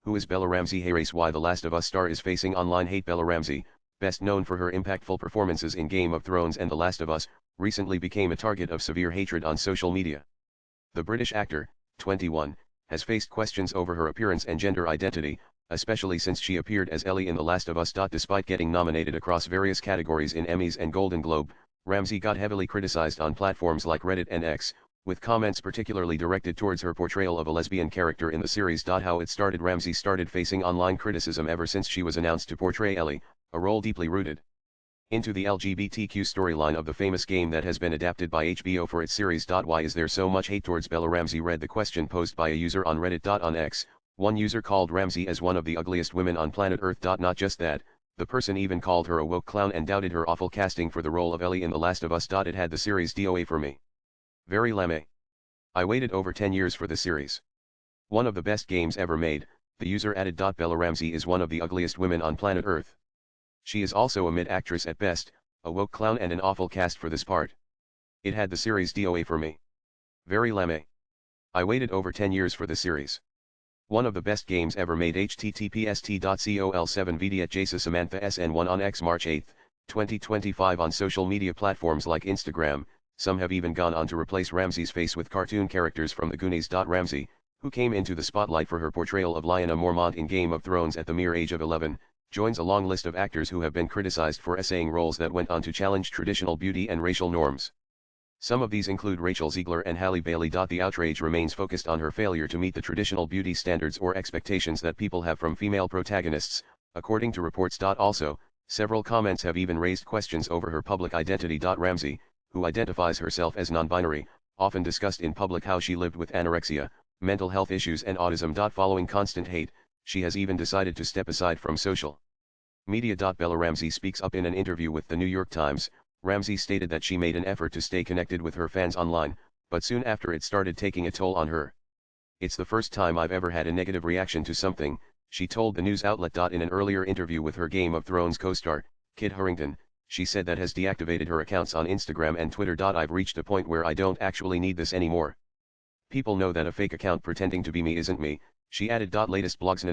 Who is Bella Ramsey? Hey race, why The Last of Us star is facing online hate? Bella Ramsey, best known for her impactful performances in Game of Thrones and The Last of Us, recently became a target of severe hatred on social media. The British actor, 21, has faced questions over her appearance and gender identity, especially since she appeared as Ellie in The Last of Us. Despite getting nominated across various categories in Emmys and Golden Globe, Ramsey got heavily criticized on platforms like Reddit and X, with comments particularly directed towards her portrayal of a lesbian character in the series. How it started. Ramsey started facing online criticism ever since she was announced to portray Ellie, a role deeply rooted into the LGBTQ storyline of the famous game that has been adapted by HBO for its series. Why is there so much hate towards Bella Ramsey? Read the question posed by a user on Reddit. On X, one user called Ramsey as one of the ugliest women on planet Earth. Not just that, the person even called her a woke clown and doubted her awful casting for the role of Ellie in The Last of Us. It had the series DOA for me. Very lame. I waited over 10 years for the series. One of the best games ever made, the user added. Bella Ramsey is one of the ugliest women on planet Earth. She is also a mid-actress at best, a woke clown and an awful cast for this part. It had the series DOA for me. Very lame. I waited over 10 years for the series. One of the best games ever made. https://col7vd@jasa Samantha SN1 on X March 8, 2025. On social media platforms like Instagram, some have even gone on to replace Ramsey's face with cartoon characters from the Goonies. Ramsey, who came into the spotlight for her portrayal of Lyanna Mormont in Game of Thrones at the mere age of 11, joins a long list of actors who have been criticized for essaying roles that went on to challenge traditional beauty and racial norms. Some of these include Rachel Ziegler and Halle Bailey. The outrage remains focused on her failure to meet the traditional beauty standards or expectations that people have from female protagonists, according to reports. Also, several comments have even raised questions over her public identity. Ramsey, who identifies herself as non-binary, often discussed in public how she lived with anorexia, mental health issues and autism. Following constant hate, she has even decided to step aside from social media. Bella Ramsey speaks up in an interview with the New York Times. Ramsey stated that she made an effort to stay connected with her fans online, but soon after it started taking a toll on her. It's the first time I've ever had a negative reaction to something, she told the news outlet. In an earlier interview with her Game of Thrones co-star, Kit Harington, she said that has deactivated her accounts on Instagram and Twitter. I've reached a point where I don't actually need this anymore. People know that a fake account pretending to be me isn't me, she added. Latest blogs.